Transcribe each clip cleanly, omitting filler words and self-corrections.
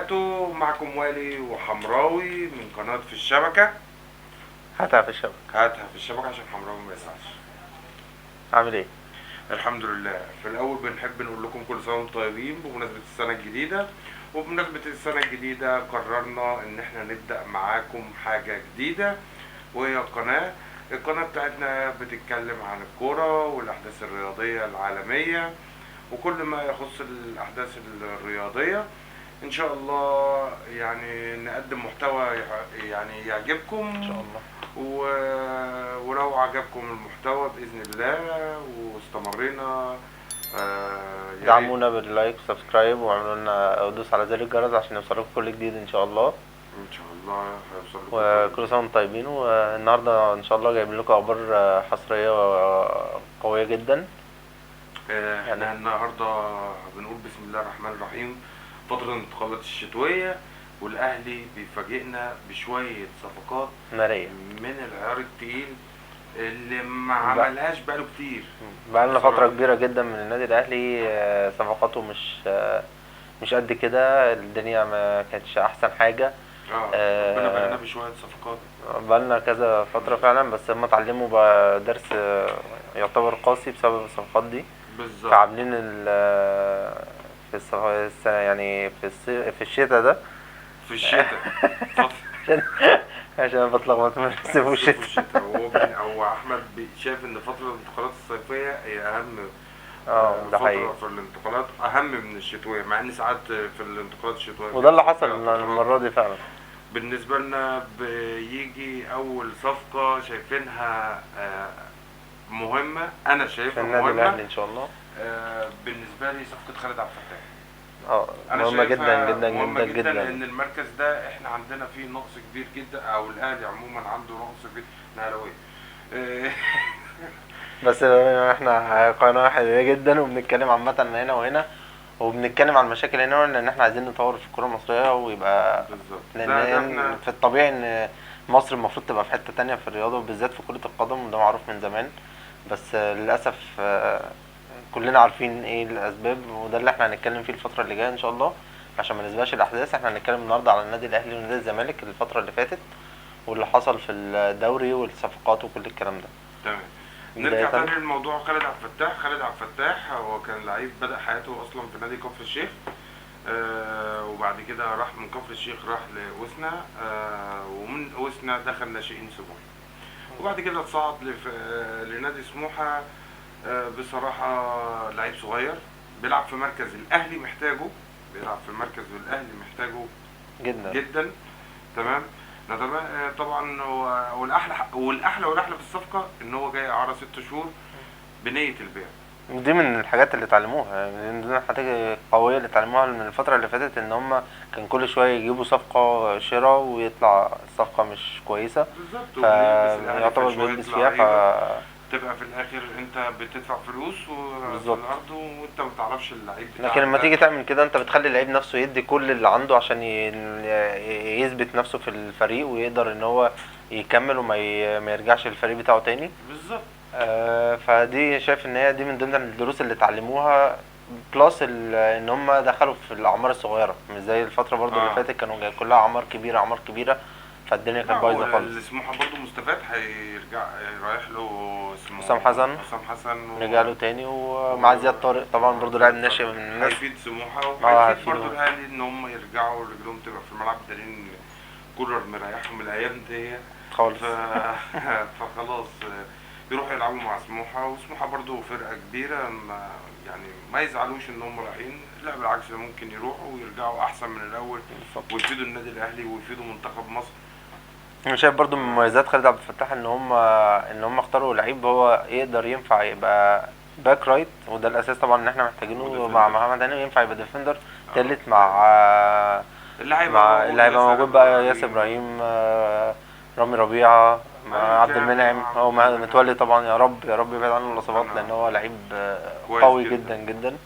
وبركاته. معكم والي وحمراوي من قناة في الشبكة. هاتها في الشبكة. هاتها في الشبكة عشان حمراوي ما يسعش. عامل ايه؟ الحمد لله. في الأول بنحب نقول لكم كل سنة وانتم طيبين بمناسبة السنة الجديدة. وبمناسبة السنة الجديدة قررنا إن احنا نبدأ معاكم حاجة جديدة، وهي القناة بتاعتنا بتتكلم عن الكورة والأحداث الرياضية العالمية وكل ما يخص الأحداث الرياضية. ان شاء الله يعني نقدم محتوى يعني يعجبكم ان شاء الله. ولو عجبكم المحتوى باذن الله واستمرينا يا ريت دعمونا باللايك وسبسكرايب واعملوا لنا او دوس على زر الجرس عشان يوصلكم كل جديد ان شاء الله. ان شاء الله هيوصل لكم وكل سنه وانتم طيبين. والنهارده ان شاء الله جايبين لكم اخبار حصريه قويه جدا. احنا النهارده بنقول بسم الله الرحمن الرحيم. فترة الانتقالات الشتوية والاهلي بيفاجئنا بشوية صفقات ناريه من العيار التقيل اللي ما عملهاش بقاله كتير. بقالنا فتره كبيره جدا من النادي الاهلي. صفقاته مش قد كده. الدنيا ما كانتش احسن حاجه. ربنا بقالنا بشوية صفقات. بقالنا كذا فتره فعلا، بس هم اتعلموا بقى درس يعتبر قاسي بسبب الصفقات دي. بالظبط. فعاملين يعني في الشتاء ده. في الشتاء عشان بتلخبط من الصيف والشتاء. هو احمد شايف ان فترة الانتقالات الصيفية هي اهم ده فترة حقيقي. في الانتقالات، اهم من الشتوية، مع ان ساعات في الانتقالات الشتوية وده اللي حصل المرة دي فعلا. بالنسبة لنا بيجي اول صفقة شايفينها مهمة، انا شايفها النادي مهمة الاهلي ان شاء الله. بالنسبة لي صفقة خالد عبد الفتاح. مهمة جدا جدا مهمة جدا جدا، لان المركز ده احنا عندنا فيه نقص كبير جدا، او الاهلي عموما عنده نقص كبير. نهلاوي بس احنا قناة حلوة جدا وبنتكلم عامة هنا وهنا، وبنتكلم عن المشاكل هنا وهنا، لان احنا عايزين نطور في الكرة المصرية ويبقى بالظبط. لان في الطبيعي ان مصر المفروض تبقى في حتة تانية في الرياضة وبالذات في كرة القدم، وده معروف من زمان. بس للأسف كلنا عارفين ايه الاسباب، وده اللي احنا هنتكلم فيه الفترة اللي جاية ان شاء الله عشان ما نسبقش الاحداث. احنا هنتكلم النهارده على النادي الاهلي ونادي الزمالك الفترة اللي فاتت واللي حصل في الدوري والصفقات وكل الكلام ده. تمام. نرجع تاني للموضوع خالد عبد الفتاح. خالد عبد الفتاح هو كان لعيب بدأ حياته اصلا في نادي كفر الشيخ، وبعد كده راح من كفر الشيخ راح لوسنا، ومن وسنا دخل ناشئين سموحه، وبعد كده اتصعد لنادي سموحه. بصراحة لعيب صغير بيلعب في مركز الأهلي محتاجه، بيلعب في المركز والأهلي محتاجه جدا جدا. تمام. طبعا والأحلى في الصفقة إن هو جاي إعارة 6 شهور بنية البيع. ودي من الحاجات اللي اتعلموها، من ضمن الحاجات القوية اللي اتعلموها من الفترة اللي فاتت، ان هم كان كل شوية يجيبوا صفقة شراء ويطلع الصفقة مش كويسة، بالظبط. فيعتبر بيلبس فيها تبقى في الاخر انت بتدفع فلوس في الارض وانت ما تعرفش اللعيب بتاعك. لكن لما تيجي تعمل كده انت بتخلي اللعيب نفسه يدي كل اللي عنده عشان يثبت نفسه في الفريق ويقدر ان هو يكمل وما يرجعش للفريق بتاعه تاني. بالظبط. فدي شايف ان هي دي من ضمن الدروس اللي اتعلموها، بلس ان هم دخلوا في الاعمار الصغيره، مش زي الفتره برضو اللي فاتت كانوا جاي كلها اعمار كبيره، فالدنيا كانت بايظه خالص. سموحه برضو مستفاد، هيرجع رايح له اسمه حسام حسن رجع له تاني، ومع زياد طارق طبعا برضو لاعب ناشئ من الناس، هيفيد سموحه وهيفيد برضو الاهلي ان هم يرجعوا رجلهم تبقى في الملعب، دليل كولر مريحهم الايام دي خالص. فخلاص يروحوا يلعبوا مع سموحه، وسموحه برضو فرقه كبيره، ما يزعلوش ان هم رايحين، لا بالعكس ممكن يروحوا ويرجعوا احسن من الاول ويفيدوا النادي الاهلي ويفيدوا منتخب مصر. انا شايف برضو من مميزات خالد عبد الفتاح ان هم اختاروا لعيب هو يقدر ينفع يبقى باك رايت، وده الاساس طبعا ان احنا محتاجينه مع محمد هاني، ينفع يبقى ديفندر تالت مع اللي هيبقى موجود بقى ياسر ابراهيم، رامي ربيعه، مع عبد المنعم او متولي طبعا. يا رب يبعد عنه الاصابات لان هو لعيب قوي جدا جدا.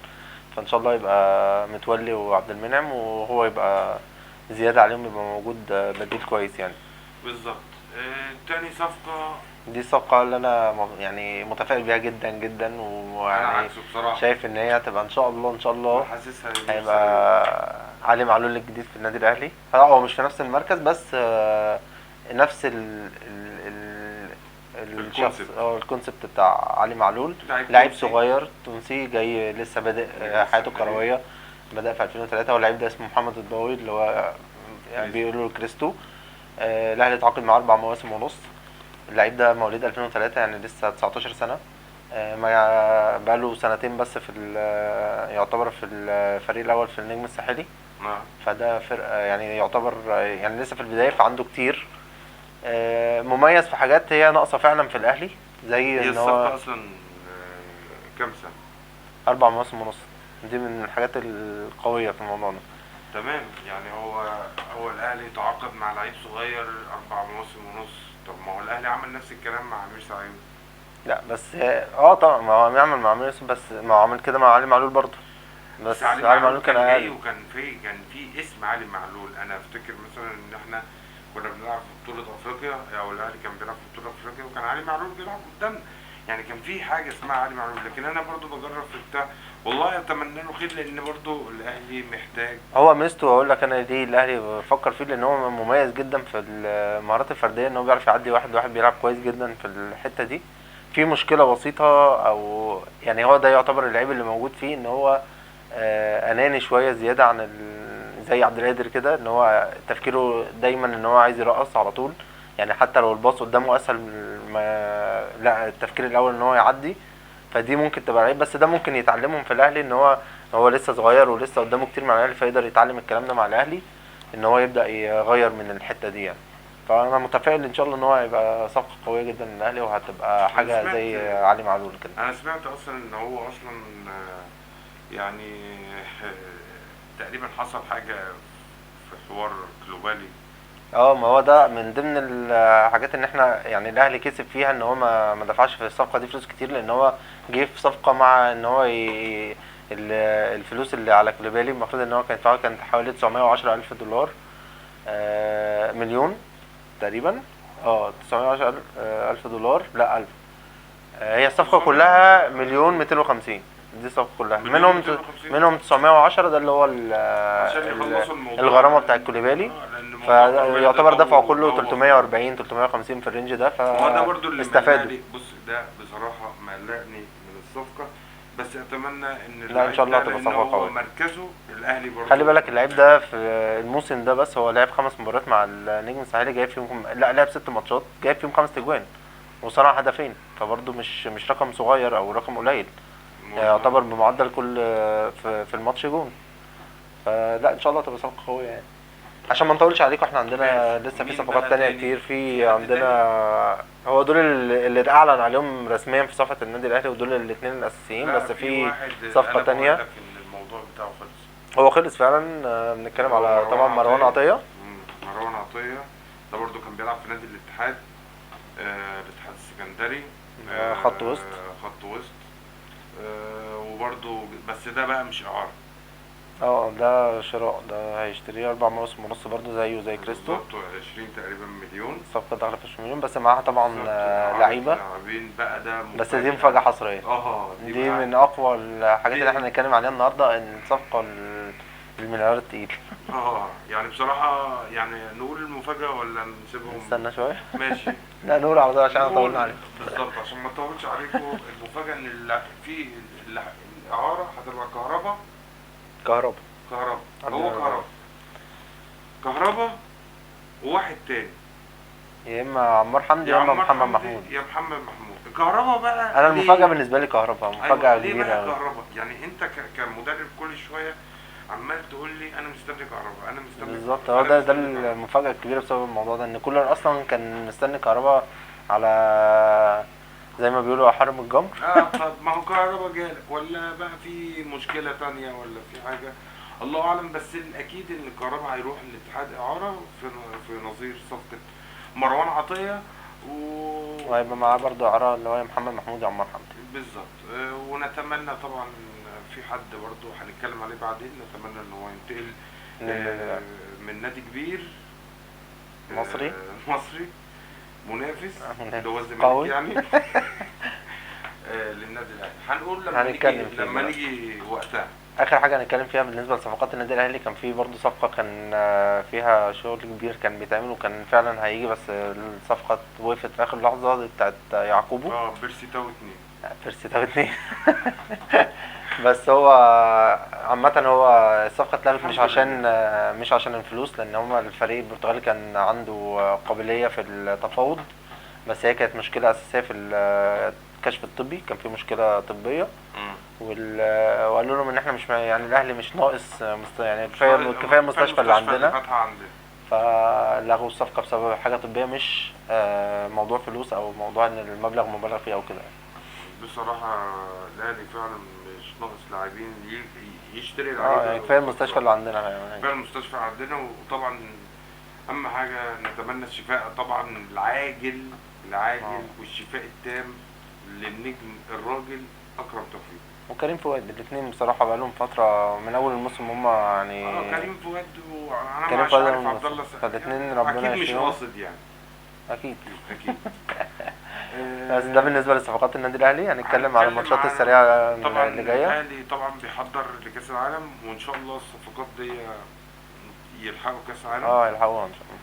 فان شاء الله يبقى متولي وعبد المنعم، وهو يبقى زياده عليهم، يبقى موجود بديل كويس يعني. بالظبط. تاني صفقة. دي الصفقة اللي انا يعني متفائل بيها جدا جدا، انا ويعني عكسه بصراحة. شايف ان هي هتبقى ان شاء الله ان شاء الله وحاسسها هيبقى علي معلول الجديد في النادي الاهلي. هو مش في نفس المركز بس نفس الشخص الكونسيبت او الكونسبت بتاع علي معلول. لعيب لعيب تونسي. صغير تونسي جاي لسه بادئ حياته الكرويه، بدأ في 2003. واللعيب ده اسمه محمد الضوي اللي هو يعني بيقولوا له كريستو. الاهلي اتعاقد معاه 4 مواسم ونص. اللعيب ده مواليد 2003 يعني لسه 19 سنه. ما بقاله سنتين بس في يعتبر في الفريق الاول في النجم الساحلي. فده فرقه يعني يعتبر يعني لسه في البدايه، فعنده كتير. مميز في حاجات هي ناقصه فعلا في الاهلي، زي هي ان هو الصفقة اصلا كام سنة؟ 4 مواسم ونص. دي من الحاجات القويه في الموضوع ده. تمام. يعني هو الاهلي تعاقد مع لعيب صغير 4 مواسم ونص. طب ما هو الاهلي عمل نفس الكلام مع امير سعيد. لا بس طبعا ما هو بيعمل مع ميسي، بس ما هو عمل كده مع علي معلول برضه. بس بس علي علي معلول معلول كان كان جاي اقل. وكان في اسم علي معلول. انا افتكر مثلا ان احنا كنا بنلعب في بطولة افريقيا، او الاهلي كان بيلعب في بطولة افريقيا وكان علي معلول بيلعب قدامنا. يعني كان في حاجة اسمها علي معلول. لكن انا برضو بجرب في بتاع. والله اتمنى له خير، لان برضو الاهلي محتاج. هو ميزته اقول لك انا ليه الاهلي بفكر فيه، لان هو مميز جدا في المهارات الفرديه، ان هو بيعرف يعدي واحد واحد، بيلعب كويس جدا في الحته دي. في مشكله بسيطه، او يعني هو ده يعتبر العيب اللي موجود فيه، ان هو اناني شويه زياده عن زي عبد القادر كده، ان هو تفكيره دايما ان هو عايز يرقص على طول. يعني حتى لو الباص قدامه اسهل لا، التفكير الاول ان هو يعدي. فدي ممكن تبقى عيب، بس ده ممكن يتعلمهم في الاهلي، ان هو لسه صغير ولسه قدامه كتير مع الاهلي، فيقدر يتعلم الكلام ده مع الاهلي، ان هو يبدا يغير من الحته دي يعني. فانا متفائل ان شاء الله ان هو هيبقى صفقه قويه جدا للاهلي، وهتبقى انا حاجه سمعت زي علي معلول كده. انا سمعت اصلا ان هو اصلا يعني تقريبا حصل حاجة في حوار كلوبالي. ما هو ده من ضمن الحاجات ان احنا يعني الاهلي كسب فيها، ان هو ما دفعش في الصفقه دي فلوس كتير، لان هو جه في صفقه مع ان هو الفلوس اللي على كوليبالي المفروض ان هو كانت حوالي 910 الف دولار. مليون تقريبا. 910 الف دولار، لا الف. هي الصفقه كلها مليون 250. دي الصفقه كلها، مليون منهم 250 منهم 910 ده اللي هو عشان يخلصوا الموضوع. الغرامه بتاع كوليبالي. لان موضوع كلوبالي ده فيعتبر دفعوا طول كله وبوخ. 340 350 في الرينج ده، هو ده برضو اللي فاستفادوا. مقلقني. بص، ده بصراحة مقلقني من الصفقة. بس اتمنى ان لا ان شاء الله هتبقى لان صفقه هو قويه. مركزه الاهلي برضو. خلي بالك اللعيب ده في الموسم ده بس هو لعب 5 مباريات مع النجم الساحلي، جايب فيهم لا لعب 6 ماتشات، جايب فيهم 5 تجوان وصنع هدفين. فبرضه مش رقم صغير او رقم قليل، يعني يعتبر بمعدل كل في الماتش جون. فلا ان شاء الله تبقى صفقه قويه يعني. عشان ما نطولش عليكم، احنا عندنا لسه في صفقات تانية كتير. في عندنا هو دول اللي اعلن عليهم رسميا في صفحه النادي الاهلي، ودول الاثنين الاساسيين. بس في صفقه تانية. ان الموضوع بتاعه خلص. هو خلص فعلا. بنتكلم على طبعا مروان عطيه. مروان عطيه ده برضو كان بيلعب في نادي الاتحاد. الاتحاد السكندري. خط وسط. خط وسط. وبرضو بس ده بقى مش اعاره. ده شراء، ده هيشتريه 4 مواسم ونص برضه زيه زي كريستو. بالظبط 20 تقريبا مليون. الصفقة داخلة في 20 مليون، بس معاها طبعا لعيبة. لاعبين بقى ده بس دي مفاجأة حصرية. دي من أقوى الحاجات اللي احنا هنتكلم عليها النهاردة، إن الصفقة المليار التقيل. يعني بصراحة يعني نقول المفاجأة ولا نسيبهم؟ نستنى شوية. ماشي. لا نقول على طول عشان طولنا عليكم. بالظبط عشان ما نطولش عليكم. المفاجأة ان في الإعارة هتبقى كهربا. هو كهربا وواحد تاني، يا اما عمار حمدي يا اما محمد محمود. كهربا بقى. انا المفاجأة بالنسبة لي كهربا مفاجأة ليه كبيرة بقى أوي. كهربا؟ يعني انت كمدرب كل شوية عمال تقول لي انا مستني كهربا، انا مستني. بالظبط، هو ده المفاجأة الكبيرة بسبب الموضوع ده، ان كولر اصلا كان مستني كهربا على زي ما بيقولوا حرم الجمر. طب ما هو كهربا جالك ولا بقى في مشكلة تانية ولا في حاجة؟ الله اعلم. بس الاكيد ان كهربا هيروح الاتحاد اعارة في نظير صفقة مروان عطية وهيبقى معاه برضه اعاره اللي هو محمد محمود وعمار حمدي. بالظبط. ونتمنى طبعا في حد برضه هنتكلم عليه بعدين، نتمنى ان هو ينتقل من نادي كبير مصري. منافس منافس اللي هو الزمالك قوي. يعني للنادي الاهلي. هنقول لما هنتكلم فيه لما بقى. نيجي وقتها. اخر حاجه هنتكلم فيها بالنسبه لصفقات النادي الاهلي، كان في برضه صفقه كان فيها شغل كبير كان بيتعمل وكان فعلا هيجي، بس الصفقه وقفت في اخر لحظه، دي بتاعت يعقوبو. بيرسي تاو 2. بيرسي تاو 2. بس هو عامة هو الصفقة اتلغت مش الحمد عشان مش عشان الفلوس، لأن هما الفريق البرتغالي كان عنده قابلية في التفاوض، بس هي كانت مشكلة أساسية في الكشف الطبي، كان في مشكلة طبية. وقالوا لهم ان احنا مش يعني الاهلي مش ناقص يعني كفايه المستشفى اللي عندنا، فاتحة عندنا. فلغوا الصفقه بسبب حاجه طبيه، مش موضوع فلوس او موضوع ان المبلغ مبالغ فيه او كده. بصراحة الاهلي فعلا مش ناقص لاعبين يشتري لعيبة. يعني كفايه المستشفى اللي عندنا يعني. كفاية المستشفى عندنا. وطبعا اهم حاجة نتمنى الشفاء طبعا العاجل والشفاء التام للنجم الراجل اكرم توفيق وكريم فؤاد، الاثنين بصراحه بقالهم فتره من اول الموسم هم يعني. كريم فؤاد وانا كريم مش فؤاد عارف عبد الله فالاثنين ربنا اكيد مش يشفيهم. قاصد يعني. اكيد. آه، بس ده بالنسبه لصفقات النادي الاهلي. هنتكلم على الماتشات السريعه طبعا اللي جايه. الاهلي طبعا بيحضر لكاس العالم، وان شاء الله الصفقات دي يلحقوا كاس العالم. يلحقوها ان شاء الله.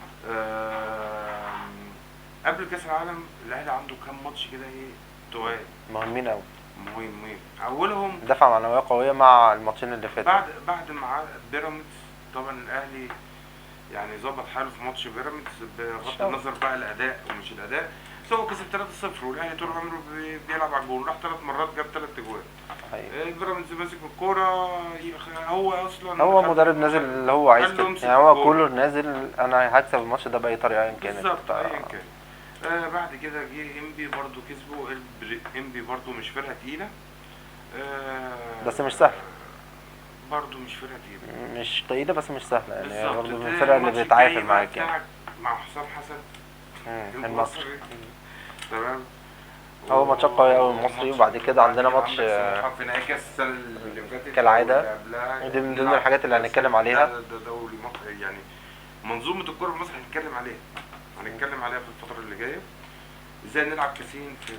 قبل كاس العالم الاهلي عنده كام ماتش كده تقال مهمين قوي. مهمين. اولهم دفع معنويه قويه مع الماتشين اللي فاتوا. بعد مع بيراميدز. طبعا الاهلي يعني ظبط حاله في ماتش بيراميدز بغض النظر بقى الاداء ومش الاداء، بس هو كسب 3-0 والاهلي طول عمره بيلعب على الجول، راح 3 مرات جاب 3 اجوان. بيراميدز ماسك الكوره، هو اصلا هو مدرب نازل اللي هو عايز كده يعني، هو كله نازل انا هكسب الماتش ده باي طريقه ايا كانت. بالظبط ايا كان. بعد كده جه انبي برضو كسبوا. انبي برضو مش فرقه تقيله، بس مش سهل برضو مش فرقه تقيله، مش تقيله بس مش سهله يعني، برضو من الفرقه اللي بتعافر معاك يعني. مع حسام حسن المصري. تمام. هو ماتشات قوية أوي المصري، وبعد كده عندنا ماتش في نهائي كاس السنة اللي فاتت كالعادة، ودي من ضمن الحاجات اللي هنتكلم عليها. ده دوري مصر يعني، منظومة الكرة في مصر هنتكلم عليها في الفترة اللي جاية. ازاي نلعب كاسين في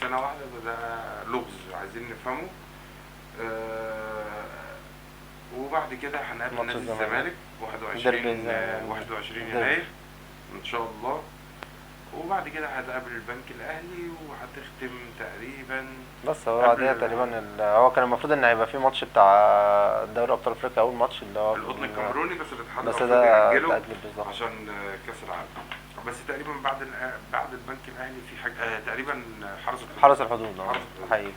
سنة واحدة، ده لغز عايزين نفهمه. وبعد كده هنقابل نادي الزمالك 21 يناير ان شاء الله. وبعد كده هتقابل البنك الاهلي وهتختم تقريبا. بس هو بعدها تقريبا هو كان المفروض ان هيبقى في ماتش بتاع دوري ابطال افريقيا، اول ماتش اللي هو القطن الكاميروني، بس الاتحاد الافريقي اجله بالظبط عشان كاس العالم. بس تقريبا بعد البنك الاهلي في حاجه تقريبا حرس الحدود حقيقي.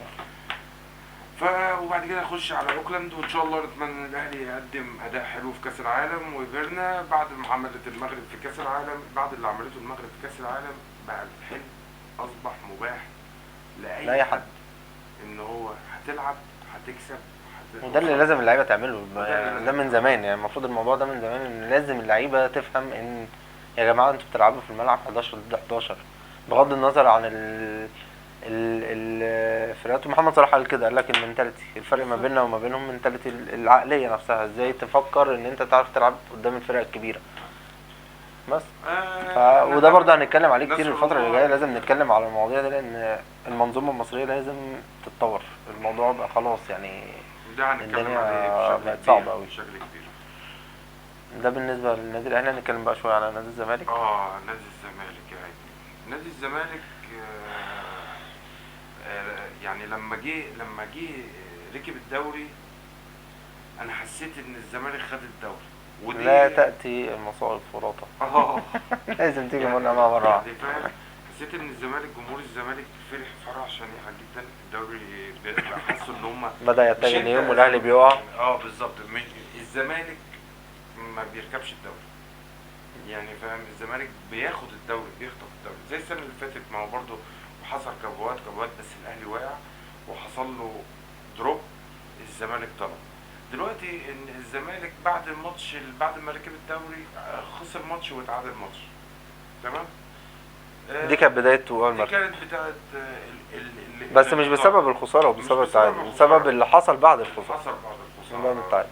وبعد كده نخش على اوكلاند، وان شاء الله نتمنى ان الاهلي يقدم اداء حلو في كاس العالم ويبهرنا. بعد ما عملت المغرب في كاس العالم، بعد اللي عملته المغرب في كاس العالم، بقى الحلم اصبح مباح لاي حد ان هو هتلعب هتكسب وده اللي لازم اللعيبه تعمله. ده من زمان يعني، المفروض الموضوع ده من زمان، ان لازم اللعيبه تفهم ان يا جماعه انتوا بتلعبوا في الملعب 11 ضد 11 بغض النظر عن الفرقات. ومحمد صلاح قال كده، قال لك المنتاليتي، الفرق ما بيننا وما بينهم منتاليتي، العقليه نفسها، ازاي تفكر ان انت تعرف تلعب قدام الفرق الكبيره بس. وده برضه هنتكلم عليه كتير الفتره اللي جايه، لازم نتكلم على المواضيع دي، لان المنظومه المصريه لازم تتطور. الموضوع بقى خلاص يعني، الدنيا بقت صعبه قوي بشكل كبير. ده بالنسبه للنادي الاهلي. هنتكلم بقى شويه على نادي الزمالك. نادي الزمالك يعني، نادي الزمالك يعني لما جه ركب الدوري، انا حسيت ان الزمالك خد الدوري. لا تأتي المصائب فرطة. لازم تيجي مرة مع مرة. يعني فاهم، حسيت ان الزمالك، جمهور الزمالك فرح شنيعة جدا الدوري. حسوا ان هم بدأ يتجه اليوم والاهلي بيقع. بالظبط. الزمالك ما بيركبش الدوري يعني، فاهم، الزمالك بياخد الدوري، بيخطف الدوري زي السنة اللي فاتت. ما هو برضه حصل كبوات بس الاهلي واقع وحصل له دروب، الزمالك طلع. دلوقتي ان الزمالك بعد الماتش، بعد ما ركب الدوري، خسر ماتش واتعادل ماتش. تمام. دي كانت بدايه وقوع دي كانت بتاعت بس مش بسبب الخساره وبسبب التعادل، بسبب اللي حصل بعد الخساره. بعد التعادل.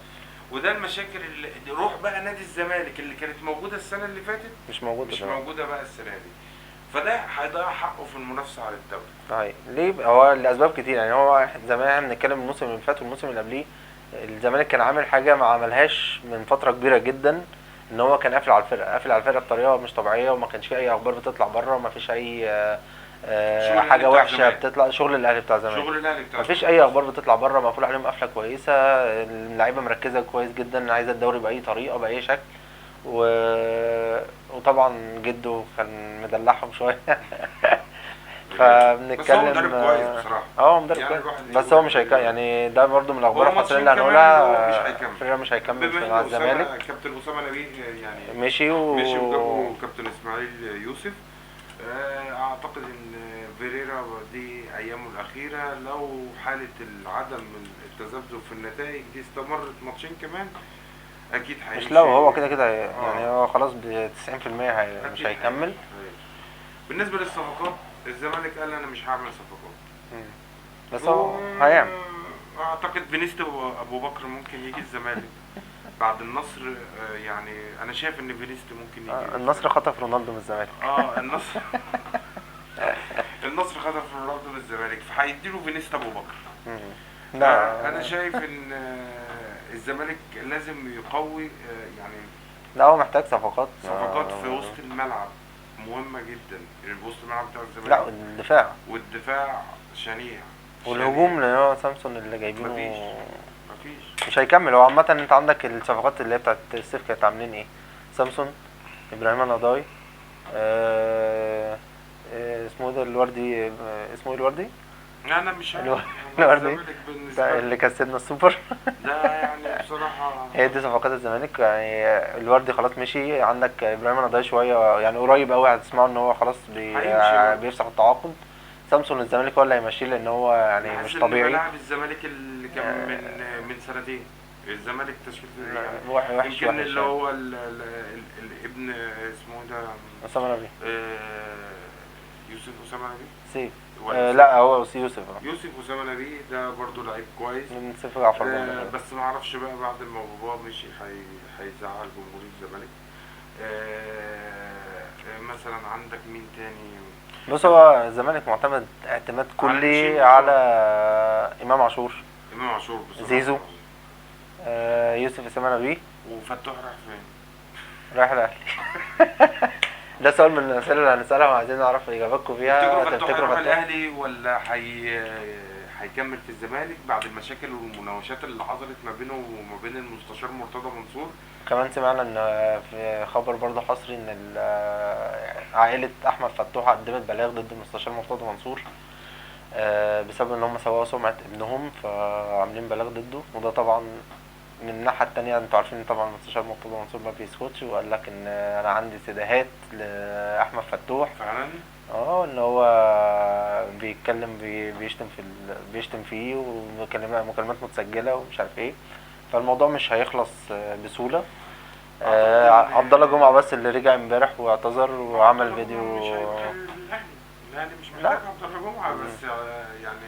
وده المشاكل اللي روح بقى نادي الزمالك اللي كانت موجوده السنه اللي فاتت مش موجوده بقى السنه دي. فده هيضيع حقه في المنافسه على الدوري. صحيح. ليه؟ هو لاسباب كتير يعني. هو زي ما احنا بنتكلم الموسم اللي فات والموسم اللي قبليه، الزمالك كان عامل حاجه ما عملهاش من فتره كبيره جدا، ان هو كان قافل على الفرقه، قافل على الفرقه بطريقه مش طبيعيه، وما كانش فيه اي اخبار بتطلع بره، وما فيش اي شغل الاهلي حاجه بتاع وحشه زمان، بتطلع. شغل الاهلي بتاع زمان، شغل الاهلي بتاع ما فيش زمان. اي اخبار بتطلع بره، مقفول عليهم قفله كويسه. اللعيبه مركزه كويس جدا، عايزه الدوري باي طريقه باي شكل. و... وطبعا جده كان مدلعهم شويه. بس هو فبنتكلم مدرب كويس بصراحه، اه مدرب يعني كويس، الواحد بس يقول هو مش ان يعني ده برضو من الاخبار هو الحصريه ماتشين اللي كمان هو مش هنقولها. هيكمل. فريرا مش هيكمل بما ان مع الزمالك، كابتن اسامه نبيه يعني مشي مشي وجابوا كابتن اسماعيل يوسف، اعتقد ان فيريرا دي ايامه الاخيره، لو حاله العدم التذبذب في النتائج دي استمرت ماتشين كمان اكيد مش لو هيمشي. هو كده كده يعني اه هو خلاص ب 90% مش اكيد هيكمل. هيمشي. بالنسبه للصفقات، الزمالك قال انا مش هعمل صفقات، مم. بس هو هيعمل. واعتقد فينيسيوس ابو بكر ممكن يجي الزمالك بعد النصر. يعني انا شايف ان فينيسيوس ممكن يجي النصر الزمالك. خطف رونالدو من الزمالك. النصر النصر خطف رونالدو من الزمالك، فهيديله فينيسيوس ابو بكر. مم. فانا لا شايف ان الزمالك لازم يقوي، يعني لا هو محتاج صفقات. صفقات في وسط الملعب مهمة جدا، وسط الملعب بتاع لا الزمالك الدفاع والدفاع شنيع. والهجوم، شنيع. لان هو سامسون اللي مفيش جايبينه مفيش مش هيكمل. هو عامة انت عندك الصفقات اللي هي بتاعت الصيف كانت عاملين ايه؟ سامسون، ابراهيم النضاي، آه اسمه ده الوردي، اسمه ايه الوردي؟ انا مش عارف. انا الوردي الزمالك بالنسبة بتاع لي اللي كسبنا السوبر. ده يعني بصراحة هي دي صفقات الزمالك يعني. الوردي خلاص مشي، عندك ابراهيم النضاي شوية يعني قريب قوي هتسمعوا ان هو خلاص هيمشي برضه. بيفسخ التعاقد. سامسون الزمالك هو اللي هيمشيه، لان هو انا يعني حاسس مش ان طبيعي. ملاعب الزمالك اللي كان من سنتين، الزمالك تشكيل يعني وحش يمكن وحش اللي يعني. هو الابن اسمه ده، اسامه نبي، يوسف اسامه نبيه سيف. ولا سيف. لا هو يوسف يوسف اسامه نبيه ده برضو لعيب كويس. من سيف جعفر جنب. بس ما اعرفش بقى بعد ما باباه مشي هيزعل جمهور الزمالك. مثلا عندك مين تاني؟ بص هو الزمالك معتمد اعتماد على كلي الناشئين على بتوعه. امام عاشور، امام عاشور بصراحه. زيزو، يوسف اسامه نبيه. وفتوح راح فين؟ رايح الاهلي. ده سؤال من الاسئله اللي هنسالها وعايزين نعرف اجاباتكم تفتكروا فيها. فتوح هيروح تفتكروا فتوح؟ الاهلي ولا هيكمل في الزمالك بعد المشاكل والمناوشات اللي حصلت ما بينه وما بين المستشار مرتضى منصور؟ كمان سمعنا ان في خبر برضه حصري ان عائله احمد فتوح قدمت بلاغ ضد المستشار مرتضى منصور، بسبب ان هم سووا سمعه ابنهم، فعاملين بلاغ ضده. وده طبعا من الناحيه التانية انتوا عارفين طبعا المستشار مرتضى منصور ما بيسكتش، وقال لك ان انا عندي استداهات لاحمد فتوح. فعلا. ان هو بيتكلم بيشتم بيشتم فيه، ومكالمات متسجله ومش عارف ايه. فالموضوع مش هيخلص بسهوله. اعتقد ان عبد الله جمعه بس اللي رجع امبارح واعتذر عبد وعمل الله فيديو. جمعه مش هيروح الاهلي. الاهلي مش لا محتاج عبد الله جمعه، بس يعني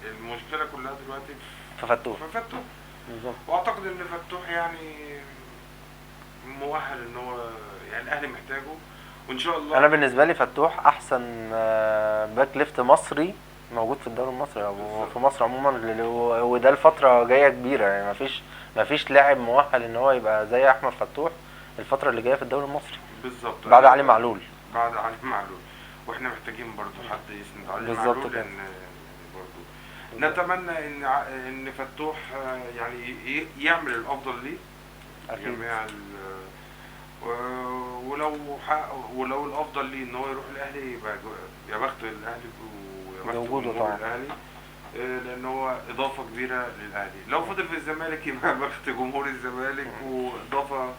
المشكله كلها دلوقتي ففتوح في فتوح. بالظبط. واعتقد ان فتوح يعني مؤهل ان هو يعني الاهلي محتاجه، وان شاء انا الله. بالنسبه لي فتوح احسن باك ليفت مصري موجود في الدوري المصري او بالظبط. في مصر عموما. وده الفتره جايه كبيره يعني. مفيش لاعب مؤهل ان هو يبقى زي احمد فتوح الفتره اللي جايه في الدوري المصري بالظبط. بعد علي معلول. بعد علي معلول، واحنا محتاجين برضو حد يسند علي بالظبط معلول، كده. لان برضو نتمنى ان فتوح يعني يعمل الافضل ليه اكيد. جميع ولو الافضل ليه ان هو يروح الاهلي يبقى يا بخت الاهلي ويا بخت بوجوده جمهور طبعا. الاهلي، لان هو اضافه كبيره للاهلي. لو فضل في الزمالك يبقى بخت جمهور الزمالك واضافه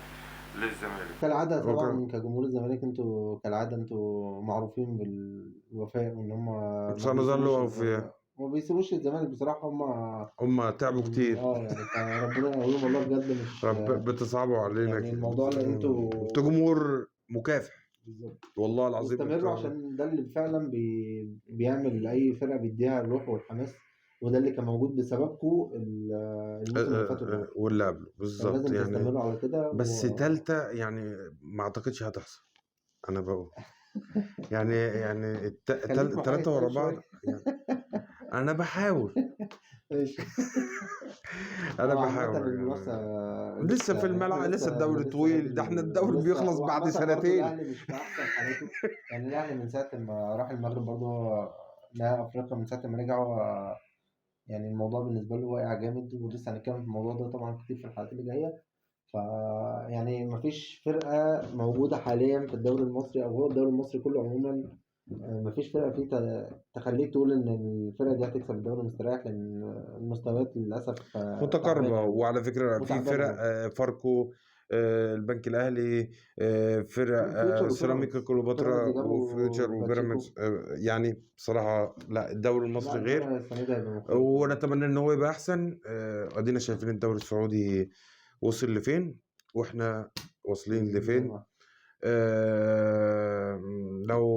للزمالك. كالعادة طبعا كجمهور الزمالك انتوا كالعادة انتوا معروفين بالوفاء وان هم ما سنظل بيسيبوش وفياء. ما بيسيبوش الزمالك بصراحة. هم هم تعبوا كتير. يعني فربنا يقويهم والله بجد. مش بتصعبوا علينا يعني كده. الموضوع اللي انتوا انتوا جمهور مكافح بالظبط والله العظيم. واستمروا عشان ده اللي فعلا بيعمل لأي فرقة بيديها الروح والحماس، وده اللي كان موجود بسببكم الموسم اللي فات واللي قبل. واللي قبله بالظبط فلازم يعني. تستمروا على كده بس تالتة يعني ما اعتقدش هتحصل. انا بقول يعني خليك محايد التلاتة ورا طيب بعض شوية. يعني. أنا بحاول ماشي. أنا هو عامة بحاول المنافسة يعني. لسه في احنا الملعب، لسه لسه الدوري لسه طويل، ده بدري احنا الدوري ولسه، بيخلص بعد وعامة برضه سنتين. الأهلي مش في أحسن حالاته. يعني الأهلي من ساعة ما راح المغرب برضه نهائي أفريقيا، من ساعة ما رجع هو يعني الموضوع بالنسبة له واقع جامد، ولسه هنتكلم في الموضوع ده طبعا كتير في الحلقات اللي جاية. ف يعني مفيش فرقة موجودة حاليا في الدوري المصري، أو هو الدوري المصري كله عموما. مفيش فرقة فيه تخليك تقول إن الفرقة دي هتكسب الدوري مستريح، لأن المستويات للأسف تعبانة متقاربة. أوي وعلى فكرة في وتعبانة فرق أوي. فاركو، البنك الأهلي، فرق فيوتشر سيراميكا وبيراميدز، بيراميدز كليوباترا وفيوتشر جابوا وبيراميدز. باتشيكو. يعني بصراحة لا، الدوري لا المصري غير. الدوري السنة دي هيبقى مختلف طبعا. ونتمنى ان هو يبقى احسن. ادينا شايفين الدوري السعودي وصل لفين، واحنا واصلين لفين. بالظبط. آه، لو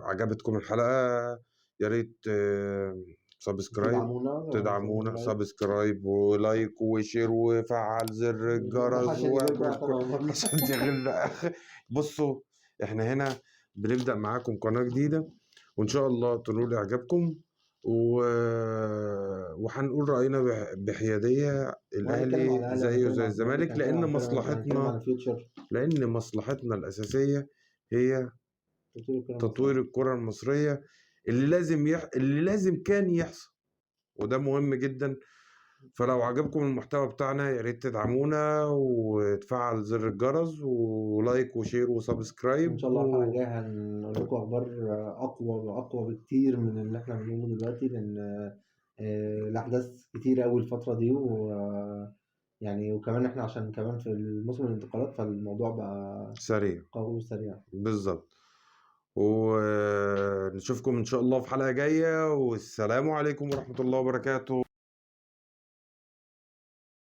عجبتكم الحلقة، يا ريت سبسكرايب، تدعمونا تدعمونا سبسكرايب سبسكرايب ولايك وشير وفعل زر الجرس عشان يجيلكوا آخر واعمل الأخبار. عشان تغلنا. بصوا، احنا هنا بنبدأ معاكم قناة جديدة، وإن شاء الله تنول إعجابكم. و... وهنقول رأينا بحيادية. وهنتكلم على الأهلي الأهلي، زيه وهنتكلم زي على الزمالك، الزمالك، هنتكلم لأن على بيراميدز، هنتكلم مصلحتنا، على الفيوتشر. لأن مصلحتنا الأساسية هي تطوير الكرة تطوير المصرية. الكرة المصرية، اللي لازم كان يحصل، وده مهم جدا. فلو عجبكم المحتوى بتاعنا، يا ريت تدعمونا وتفعل زر الجرس ولايك وشير وإن وسبسكرايب شاء الله الحلقة الجاية هنقول لكم أخبار أقوى وأقوى بكتير من اللي إحنا بنقوله دلوقتي، لأن الأحداث كتير أوي الفترة دي، و يعني وكمان إحنا عشان كمان في الموسم الانتقالات، فالموضوع بقى سريع. قوي وسريع. بالظبط. ونشوفكم إن شاء الله في حلقة جاية، والسلام عليكم ورحمة الله وبركاته.